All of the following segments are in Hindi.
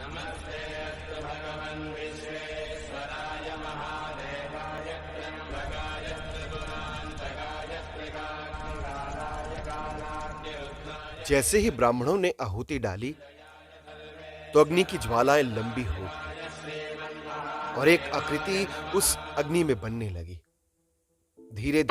नमस्तेऽस्तु भगवन् विश्वेश्वराय महादेवाय त्र्यम्बकाय त्रिपुरान्तकाय त्रिकाग्निकालाय कालाग्निरुद्राय। जैसे ही ब्राह्मणों ने आहुति डाली तो अग्नि की ज्वालाएं लंबी हो गई और एक आकृति उस अग्नि में बनने लगी। धीरे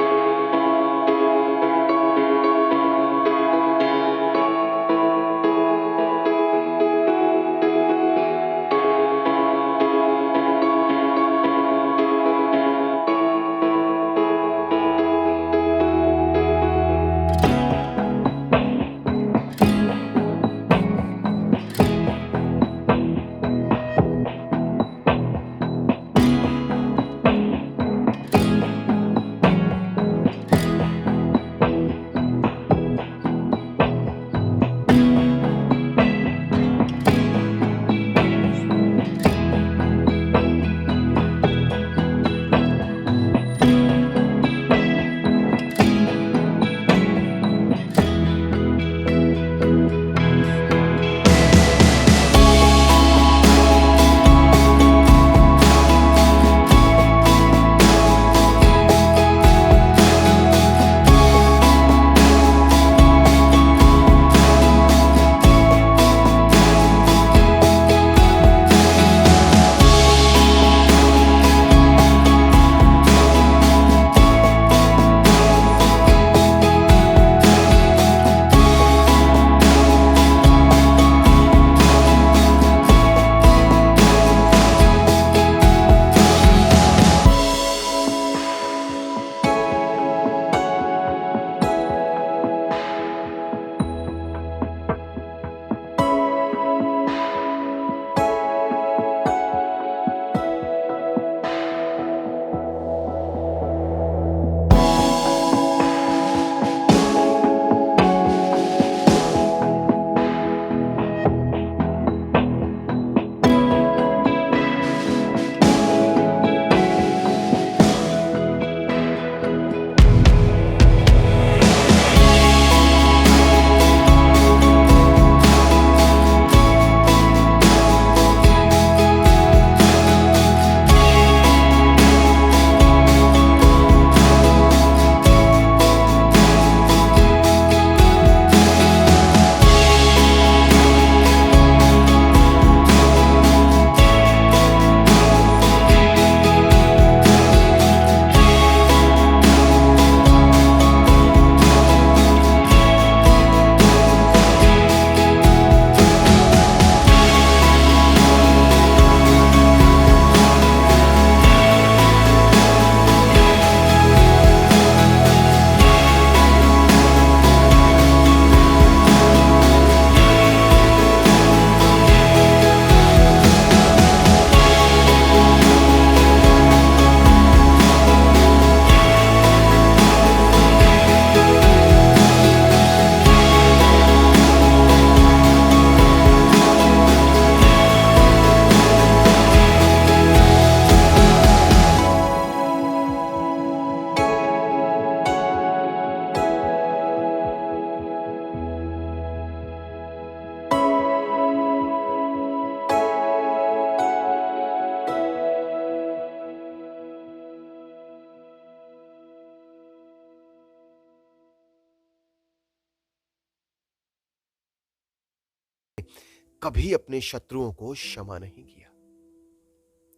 कभी अपने शत्रुओं को क्षमा नहीं किया,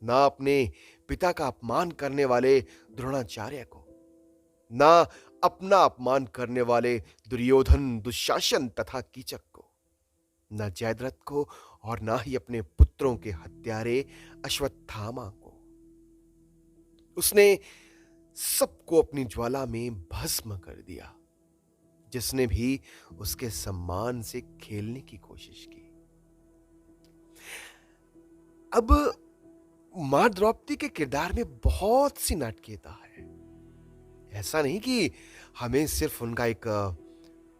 ना अपने पिता का अपमान करने वाले द्रोणाचार्य को, ना अपना अपमान करने वाले दुर्योधन, दुशासन तथा कीचक को, ना जयद्रथ को और ना ही अपने पुत्रों के हत्यारे अश्वत्थामा को। उसने सबको अपनी ज्वाला में भस्म कर दिया, जिसने भी उसके सम्मान से खेलने की कोशिश की। अब मां द्रौपदी के किरदार में बहुत सी नाटकीयता है। ऐसा नहीं कि हमें सिर्फ उनका एक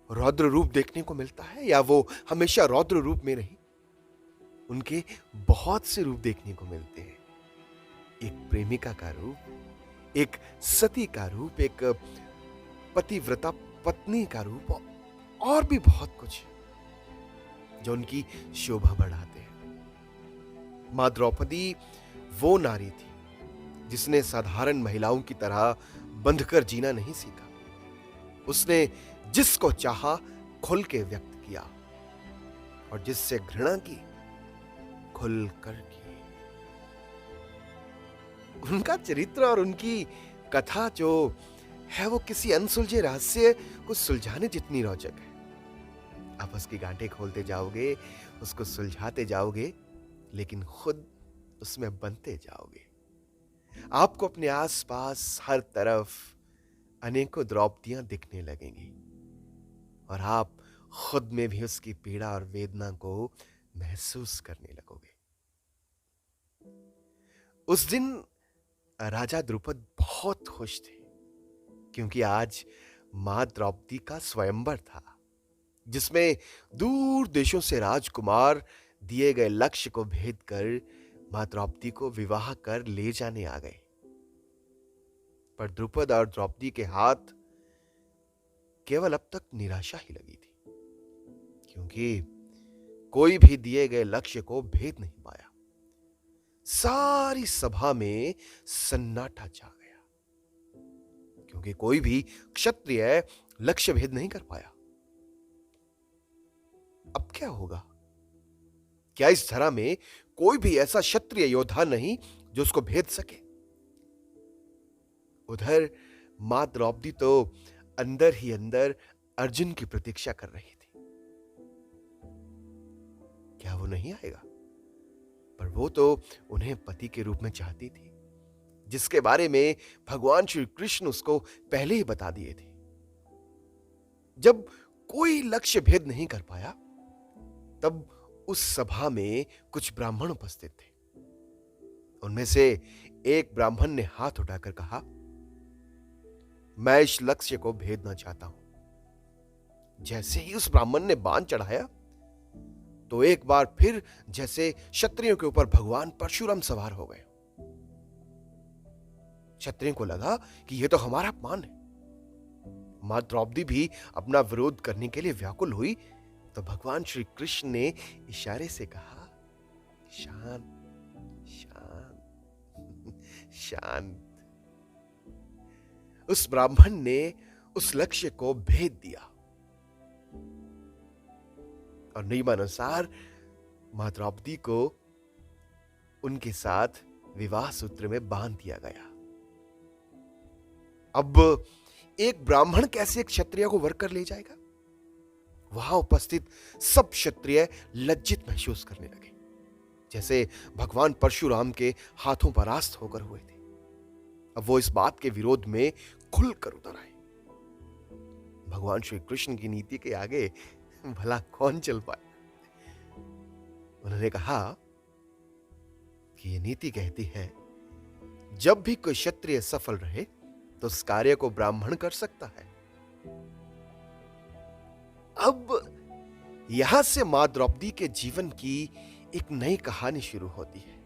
रौद्र रूप देखने को मिलता है या वो हमेशा रौद्र रूप में रही। उनके बहुत से रूप देखने को मिलते हैं। एक प्रेमिका का रूप, एक सती का रूप, एक पतिव्रता पत्नी का रूप और भी बहुत कुछ जो उनकी शोभा बढ़ाते हैं। मां द्रौपदी वो नारी थी जिसने साधारण महिलाओं की तरह बंधकर जीना नहीं सीखा। उसने जिसको चाहा खुल के व्यक्त किया और जिससे घृणा की खुल कर की। उनका चरित्र और उनकी कथा जो है वो किसी अनसुलझे रहस्य को सुलझाने जितनी रोचक है। आप उसकी गांठें खोलते जाओगे, उसको सुलझाते जाओगे, लेकिन खुद उसमें बनते जाओगे। आपको अपने आसपास हर तरफ अनेकों द्रौपदियां दिखने लगेंगी और आप खुद में भी उसकी पीड़ा और वेदना को महसूस करने लगोगे। उस दिन राजा द्रुपद बहुत खुश थे क्योंकि आज मां द्रौपदी का स्वयंवर था, जिसमें दूर देशों से राजकुमार दिए गए लक्ष्य को भेद कर मां द्रौपदी को विवाह कर ले जाने आ गए। पर द्रुपद और द्रौपदी के हाथ केवल अब तक निराशा ही लगी थी, क्योंकि कोई भी दिए गए लक्ष्य को भेद नहीं पाया। सारी सभा में सन्नाटा छा गया, क्योंकि कोई भी क्षत्रिय लक्ष्य भेद नहीं कर पाया। अब क्या होगा? क्या इस धरा में कोई भी ऐसा क्षत्रिय योद्धा नहीं जो उसको भेद सके? उधर मां द्रौपदी तो अंदर ही अंदर अर्जुन की प्रतीक्षा कर रही थी। क्या वो नहीं आएगा? पर वो तो उन्हें पति के रूप में चाहती थी, जिसके बारे में भगवान श्री कृष्ण उसको पहले ही बता दिए थे। जब कोई लक्ष्य भेद नहीं कर पाया, तब उस सभा में कुछ ब्राह्मण उपस्थित थे। उनमें से एक ब्राह्मण ने हाथ उठाकर कहा, मैं इस लक्ष्य को भेदना चाहता हूं। जैसे ही उस ब्राह्मण ने बाण चढ़ाया, तो एक बार फिर जैसे क्षत्रियों के ऊपर भगवान परशुराम सवार हो गए। क्षत्रियों को लगा कि यह तो हमारा अपमान है। मां द्रौपदी भी अपना विरोध करने के लिए व्याकुल हुई, तो भगवान श्री कृष्ण ने इशारे से कहा, शांत शांत शांत। उस ब्राह्मण ने उस लक्ष्य को भेद दिया और नियमानुसार मां द्रौपदी को उनके साथ विवाह सूत्र में बांध दिया गया। अब एक ब्राह्मण कैसे एक क्षत्रिय को वर कर ले जाएगा? वहां उपस्थित सब क्षत्रिय लज्जित महसूस करने लगे, जैसे भगवान परशुराम के हाथों परास्त होकर हुए थे। अब वो इस बात के विरोध में खुलकर उतर आए। भगवान श्री कृष्ण की नीति के आगे भला कौन चल पाए? उन्होंने कहा कि ये नीति कहती है, जब भी कोई क्षत्रिय सफल रहे तो उस कार्य को ब्राह्मण कर सकता है। अब यहां से मां द्रौपदी के जीवन की एक नई कहानी शुरू होती है।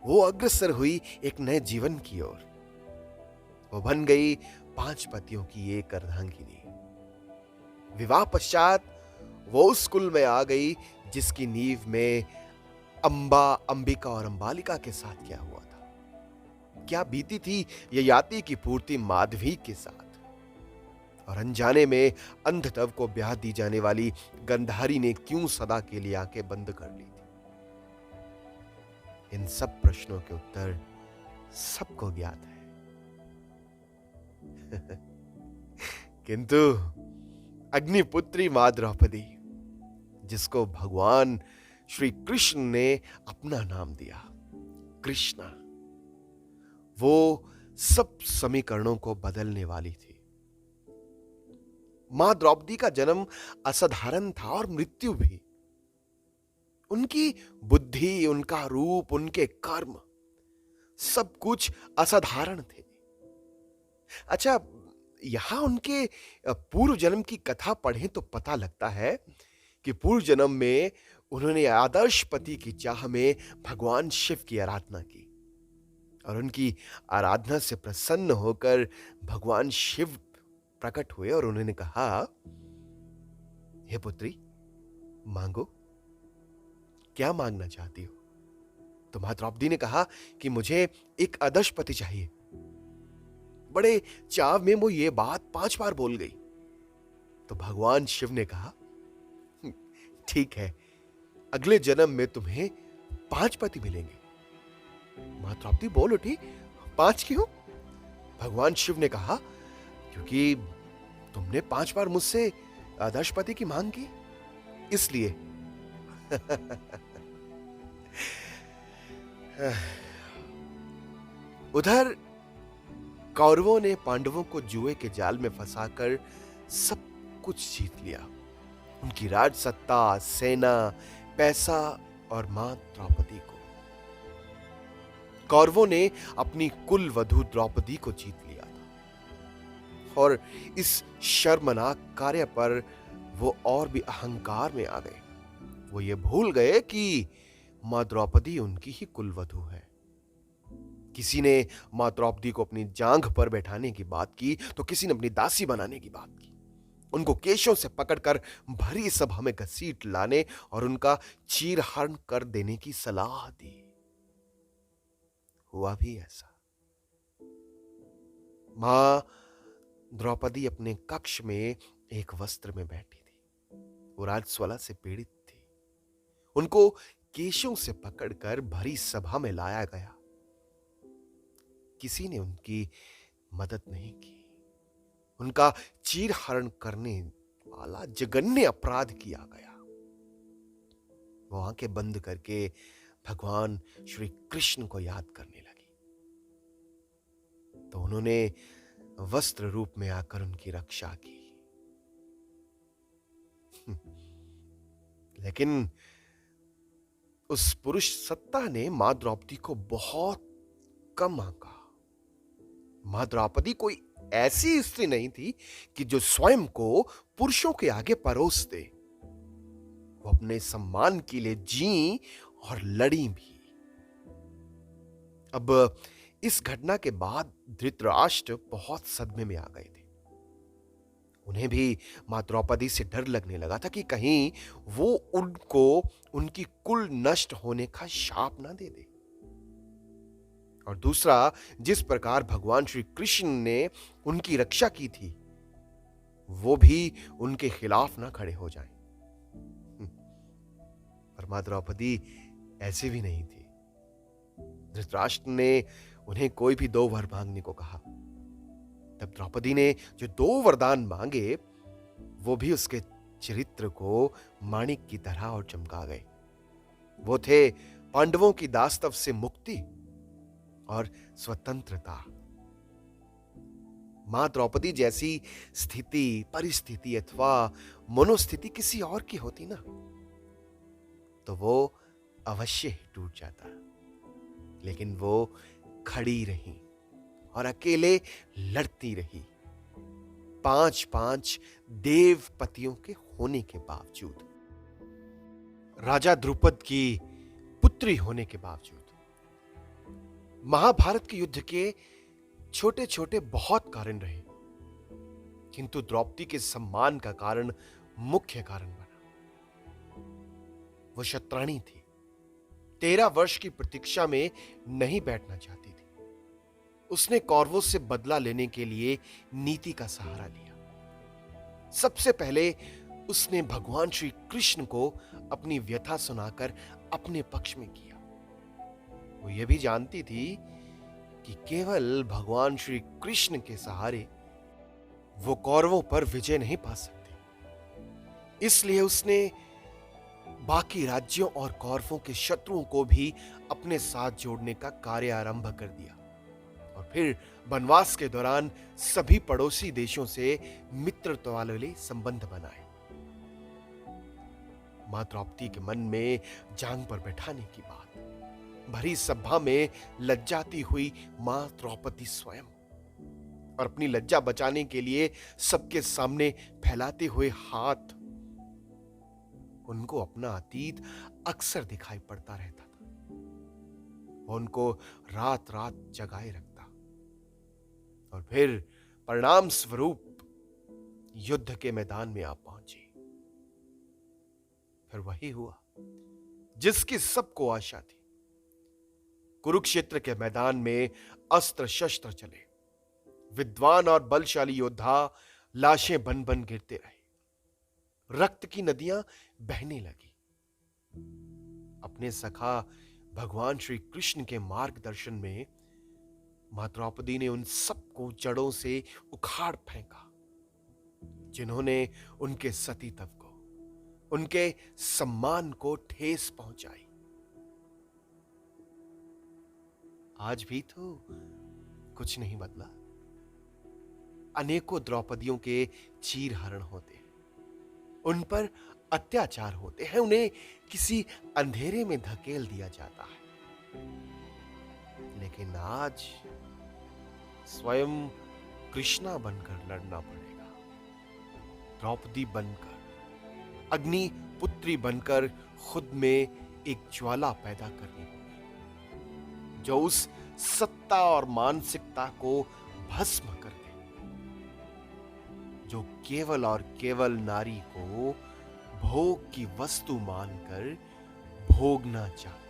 वो अग्रसर हुई एक नए जीवन की ओर। वो बन गई 5 पतियों की एक अर्धांगिनी। विवाह पश्चात वो उस कुल में आ गई जिसकी नींव में अंबा, अंबिका और अंबालिका के साथ क्या हुआ था। क्या बीती थी ययाति की पूर्ति माधवी के साथ, और अनजाने में अंधतव को ब्याह दी जाने वाली गंधारी ने क्यों सदा के लिए आंखें बंद कर ली थी। इन सब प्रश्नों के उत्तर सबको ज्ञात है। किंतु अग्निपुत्री मां द्रौपदी, जिसको भगवान श्री कृष्ण ने अपना नाम दिया कृष्णा, वो सब समीकरणों को बदलने वाली थी। मां द्रौपदी का जन्म असाधारण था और मृत्यु भी। उनकी बुद्धि, उनका रूप, उनके कर्म, सब कुछ असाधारण थे। अच्छा, यहां उनके पूर्व जन्म की कथा पढ़ें तो पता लगता है कि पूर्व जन्म में उन्होंने आदर्श पति की चाह में भगवान शिव की आराधना की, और उनकी आराधना से प्रसन्न होकर भगवान शिव प्रकट हुए और उन्होंने कहा, हे पुत्री, मांगो, क्या मांगना चाहती हो? तो मां द्रौपदी ने कहा कि मुझे एक आदर्श पति चाहिए। बड़े चाव में वो ये बात 5 बार बोल गई। तो भगवान शिव ने कहा, ठीक है, अगले जन्म में तुम्हें 5 पति मिलेंगे। मां द्रौपदी बोल उठी, 5 क्यों? भगवान शिव ने कहा, क्योंकि तुमने 5 बार मुझसे आदर्श पति की मांग की, इसलिए। उधर कौरवों ने पांडवों को जुए के जाल में फंसाकर सब कुछ जीत लिया। उनकी राज सत्ता, सेना, पैसा और मां द्रौपदी को। कौरवों ने अपनी कुल वधु द्रौपदी को जीत लिया था और इस शर्मनाक कार्य पर वो और भी अहंकार में आ गए। वो ये भूल गए कि मां द्रौपदी उनकी ही कुलवधु है। किसी ने मां द्रौपदी को अपनी जांघ पर बैठाने की बात की, तो किसी ने अपनी दासी बनाने की बात की। उनको केशों से पकड़कर भरी सभा में घसीट लाने और उनका चीरहरण कर देने की सलाह दी। हुआ भी ऐसा। मां द्रौपदी अपने कक्ष में एक वस्त्र में बैठी थी। वो राजस्वला से पीड़ित थी। उनको केशों से पकड़कर भरी सभा में लाया गया। किसी ने उनकी मदद नहीं की। उनका चीरहरण करने वाला जघन्य अपराध किया गया। वो आंखें बंद करके भगवान श्री कृष्ण को याद करने लगी। तो उन्होंने वस्त्र रूप में आकर उनकी रक्षा की। लेकिन उस पुरुष सत्ता ने मां द्रौपदी को बहुत कम आंका। मां द्रौपदी कोई ऐसी स्त्री नहीं थी कि जो स्वयं को पुरुषों के आगे परोस दे। वो अपने सम्मान के लिए जी और लड़ी भी। अब इस घटना के बाद धृतराष्ट्र बहुत सदमे में आ गए थे। उन्हें भी मां द्रौपदी से डर लगने लगा था कि कहीं वो उनको उनकी कुल नष्ट होने का शाप ना दे दे। और दूसरा, जिस प्रकार भगवान श्री कृष्ण ने उनकी रक्षा की थी, वो भी उनके खिलाफ ना खड़े हो जाएं। पर मां द्रौपदी ऐसे भी नहीं थी। धृतराष्ट्र ने उन्हें कोई भी 2 वर मांगने को कहा। तब द्रौपदी ने जो 2 वरदान मांगे, वो भी उसके चरित्र को माणिक की तरह और चमका गए। वो थे पांडवों की दास्तव से मुक्ति और स्वतंत्रता। मां द्रौपदी जैसी स्थिति, परिस्थिति अथवा मनोस्थिति किसी और की होती ना, तो वो अवश्य ही टूट जाता। लेकिन वो खड़ी रही और अकेले लड़ती रही। 5 देव पतियों के होने के बावजूद, राजा द्रुपद की पुत्री होने के बावजूद। महाभारत के युद्ध के छोटे छोटे बहुत कारण रहे, किंतु द्रौपदी के सम्मान का कारण मुख्य कारण बना। वो शतरानी थी। 13 वर्ष की प्रतीक्षा में नहीं बैठना चाहती थी। उसने कौरवों से बदला लेने के लिए नीति का सहारा लिया। सबसे पहले उसने भगवान श्री कृष्ण को अपनी व्यथा सुनाकर अपने पक्ष में किया। वो ये भी जानती थी कि केवल भगवान श्री कृष्ण के सहारे वो कौरवों पर विजय नहीं पा सकते। इसलिए उसने बाकी राज्यों और कौरवों के शत्रुओं को भी अपने साथ जोड़ने का कार्य आरंभ कर दिया और फिर वनवास के दौरान सभी पड़ोसी देशों से मित्रत्व वाले संबंध बनाए। मां द्रौपदी के मन में जांग पर बैठाने की बात, भरी सभा में लज्जाती हुई मां द्रौपदी स्वयं, और अपनी लज्जा बचाने के लिए सबके सामने फैलाते हुए हाथ, उनको अपना अतीत अक्सर दिखाई पड़ता रहता था। वो उनको रात रात जगाए रखता और फिर परिणाम स्वरूप युद्ध के मैदान में आ पहुंची। फिर वही हुआ जिसकी सबको आशा थी। कुरुक्षेत्र के मैदान में अस्त्र शस्त्र चले। विद्वान और बलशाली योद्धा लाशें बन बन गिरते रहे। रक्त की नदियां बहने लगी। अपने सखा भगवान श्री कृष्ण के मार्गदर्शन में मां द्रौपदी ने उन सबको जड़ों से उखाड़ फेंका जिन्होंने उनके सतीत्व को, उनके सम्मान को ठेस पहुंचाई। आज भी तो कुछ नहीं बदला। अनेकों द्रौपदियों के चीरहरण होते हैं, उन पर अत्याचार होते हैं, उन्हें किसी अंधेरे में धकेल दिया जाता है। लेकिन आज स्वयं कृष्णा बनकर लड़ना पड़ेगा। द्रौपदी बनकर, अग्नि पुत्री बनकर खुद में एक ज्वाला पैदा करनी होगी जो उस सत्ता और मानसिकता को भस्म कर दे जो केवल और केवल नारी को भोग की वस्तु मानकर भोगना चाहती।